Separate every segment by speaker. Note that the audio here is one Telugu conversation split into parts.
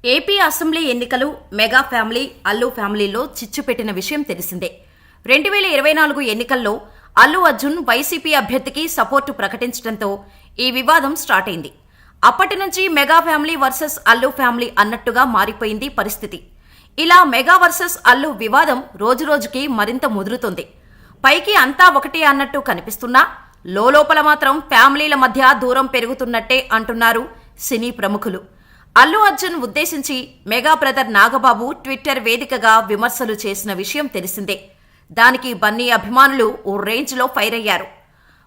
Speaker 1: ఏపీ అసెంబ్లీ ఎన్నికలు మెగా ఫ్యామిలీ అల్లు ఫ్యామిలీలో చిచ్చు పెట్టిన విషయం తెలిసిందే. 2024 ఎన్నికల్లో అల్లు అర్జున్ వైసీపీ అభ్యర్థికి సపోర్టు ప్రకటించడంతో ఈ వివాదం స్టార్ట్ అయింది. అప్పటి నుంచి mega family versus Allu family అన్నట్టుగా మారిపోయింది పరిస్థితి. ఇలా మెగా వర్సెస్ అల్లు వివాదం రోజురోజుకి మరింత ముదురుతుంది. పైకి అంతా ఒకటే అన్నట్టు కనిపిస్తున్నా లోపల మాత్రం ఫ్యామిలీల మధ్య దూరం పెరుగుతున్నట్టే అంటున్నారు సినీ ప్రముఖులు. అల్లు అర్జున్ ఉద్దేశించి మెగా బ్రదర్ నాగబాబు ట్విట్టర్ వేదికగా విమర్శలు చేసిన విషయం తెలిసిందే. దానికి బన్నీ అభిమానులు ఓ రేంజ్లో ఫైర్ అయ్యారు.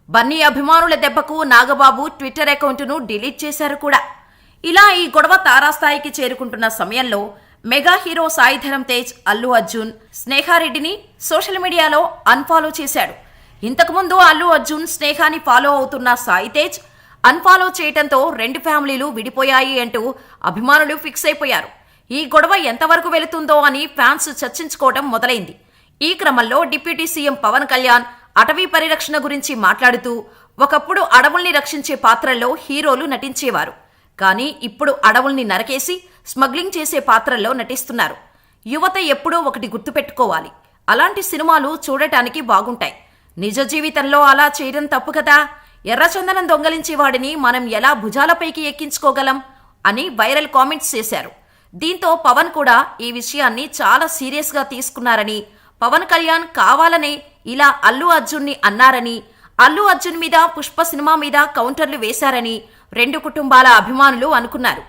Speaker 1: బన్నీ అభిమానుల దెబ్బకు నాగబాబు ట్విట్టర్ అకౌంటును డిలీట్ చేశారు కూడా. ఇలా ఈ గొడవ తారాస్థాయికి చేరుకుంటున్న సమయంలో మెగా హీరో సాయి ధరమ్ తేజ్ అల్లు అర్జున్ స్నేహారెడ్డిని సోషల్ మీడియాలో అన్ఫాలో చేశాడు. ఇంతకుముందు అల్లు అర్జున్ స్నేహాని ఫాలో అవుతున్న సాయి తేజ్ అన్ఫాలో చేయటంతో రెండు ఫ్యామిలీలు విడిపోయాయి అంటూ అభిమానులు ఫిక్స్ అయిపోయారు. ఈ గొడవ ఎంతవరకు వెళుతుందో అని ఫ్యాన్స్ చర్చించుకోవడం మొదలైంది. ఈ క్రమంలో డిప్యూటీ సీఎం పవన్ కళ్యాణ్ అటవీ పరిరక్షణ గురించి మాట్లాడుతూ ఒకప్పుడు అడవుల్ని రక్షించే పాత్రల్లో హీరోలు నటించేవారు, కానీ ఇప్పుడు అడవుల్ని నరకేసి స్మగ్లింగ్ చేసే పాత్రల్లో నటిస్తున్నారు. యువత ఎప్పుడూ ఒకటి గుర్తుపెట్టుకోవాలి, అలాంటి సినిమాలు చూడటానికి బాగుంటాయి. నిజ జీవితంలో అలా చేయడం తప్పు కదా. ఎర్రచందనం దొంగలించేవాడిని మనం ఎలా భుజాలపైకి ఎక్కించుకోగలం అని వైరల్ కామెంట్స్ చేశారు. దీంతో పవన్ కూడా ఈ విషయాన్ని చాలా సీరియస్గా తీసుకున్నారని, పవన్ కళ్యాణ్ కావాలనే ఇలా అల్లు అర్జున్ని అన్నారని, అల్లు అర్జున్ మీద పుష్ప సినిమా మీద కౌంటర్లు వేశారని రెండు కుటుంబాల అభిమానులు అనుకున్నారు.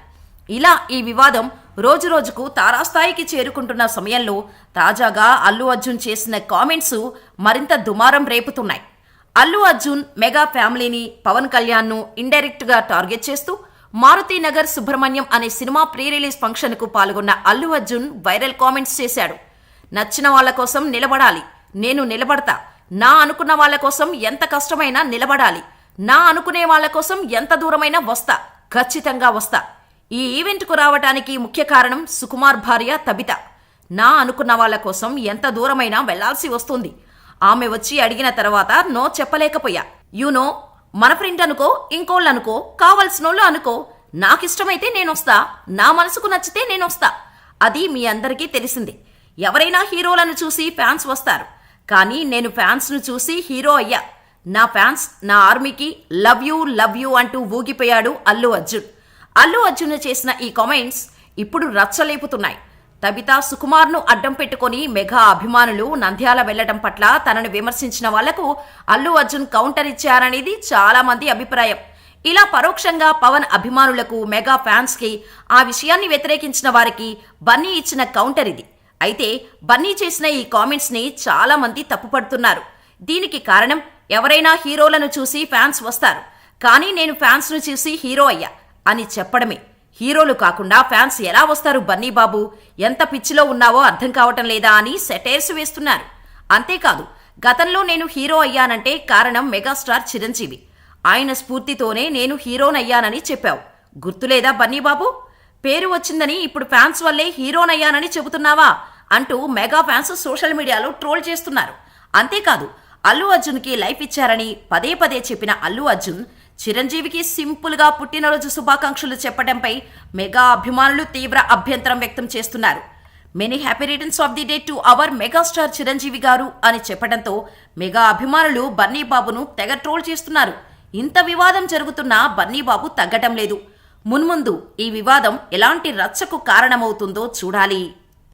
Speaker 1: ఇలా ఈ వివాదం రోజురోజుకు తారాస్థాయికి చేరుకుంటున్న సమయంలో తాజాగా అల్లు అర్జున్ చేసిన కామెంట్స్ మరింత దుమారం రేపుతున్నాయి. అల్లు అర్జున్ మెగా ఫ్యామిలీని పవన్ కళ్యాణ్ను ఇండైరెక్ట్గా టార్గెట్ చేస్తూ మారుతీనగర్ సుబ్రహ్మణ్యం అనే సినిమా ప్రీ రిలీజ్ ఫంక్షన్కు పాల్గొన్న అల్లు అర్జున్ వైరల్ కామెంట్స్ చేశాడు. నచ్చిన వాళ్ల కోసం నిలబడాలి, నేను నిలబడతా. నా అనుకున్న వాళ్ల కోసం ఎంత కష్టమైనా నిలబడాలి. నా అనుకునే వాళ్ల కోసం ఎంత దూరమైనా వస్తా, ఖచ్చితంగా వస్తా. ఈ ఈవెంట్కు రావటానికి ముఖ్య కారణం సుకుమార్ భార్య తబిత. నా అనుకున్న వాళ్ల కోసం ఎంత దూరమైనా వెళ్లాల్సి వస్తుంది. ఆమె వచ్చి అడిగిన తర్వాత నో చెప్పలేకపోయా. యూనో, మన ఫ్రెండ్ అనుకో, ఇంకోళ్ళనుకో, కావలసినోళ్ళు అనుకో, నాకిష్టమైతే నేనొస్తా, నా మనసుకు నచ్చితే నేనొస్తా. అది మీ అందరికీ తెలిసిందే. ఎవరైనా హీరోలను చూసి ఫ్యాన్స్ వస్తారు, కానీ నేను ఫ్యాన్స్ను చూసి హీరో అయ్యా. నా ఫ్యాన్స్, నా ఆర్మీకి లవ్ యూ అంటూ ఊగిపోయాడు అల్లు అర్జున్. అల్లు అర్జున్ చేసిన ఈ కామెంట్స్ ఇప్పుడు రచ్చలేపుతున్నాయి. తబిత సుకుమార్ను అడ్డం పెట్టుకుని మెగా అభిమానులు నంద్యాల వెళ్లడం పట్ల తనను విమర్శించిన వాళ్లకు అల్లు అర్జున్ కౌంటర్ ఇచ్చారనేది చాలా మంది అభిప్రాయం. ఇలా పరోక్షంగా పవన్ అభిమానులకు, మెగా ఫ్యాన్స్ కి ఆ విషయాన్ని వ్యతిరేకించిన వారికి బన్నీ ఇచ్చిన కౌంటర్ ఇది. అయితే బన్నీ చేసిన ఈ కామెంట్స్ ని చాలా మంది తప్పుపడుతున్నారు. దీనికి కారణం, ఎవరైనా హీరోలను చూసి ఫ్యాన్స్ వస్తారు, కానీ నేను ఫ్యాన్స్ ను చూసి హీరో అయ్యా అని చెప్పడమే. హీరోలు కాకుండా ఫ్యాన్స్ ఎలా వస్తారు బన్నీ బాబు, ఎంత పిచ్చిలో ఉన్నావో అర్థం కావటం లేదా అని సెటైర్స్ వేస్తున్నారు. అంతేకాదు, గతంలో నేను హీరో అయ్యానంటే కారణం మెగాస్టార్ చిరంజీవి. ఆయన స్ఫూర్తితోనే నేను హీరోనయ్యానని చెప్పావు, గుర్తులేదా బన్నీ బాబు? పేరు వచ్చిందని ఇప్పుడు ఫ్యాన్స్ వల్లే హీరోనయ్యానని చెబుతున్నావా అంటూ మెగా ఫ్యాన్స్ సోషల్ మీడియాలో ట్రోల్ చేస్తున్నారు. అంతేకాదు, అల్లు అర్జున్కి లైఫ్ ఇచ్చారని పదే పదే చెప్పిన అల్లు అర్జున్ చిరంజీవికి సింపుల్గా పుట్టినరోజు శుభాకాంక్షలు చెప్పడంపై మెగా అభిమానులు తీవ్ర అభ్యంతరం వ్యక్తం చేస్తున్నారు. Many happy returns of the day to our megastar Chiranjeevi గారు అని చెప్పడంతో మెగా అభిమానులు బన్నీ బాబును తెగ ట్రోల్ చేస్తున్నారు. ఇంత వివాదం జరుగుతున్నా బన్నీ బాబు తగ్గటం లేదు. మున్ముందు ఈ వివాదం ఎలాంటి రచ్చకు కారణమవుతుందో చూడాలి.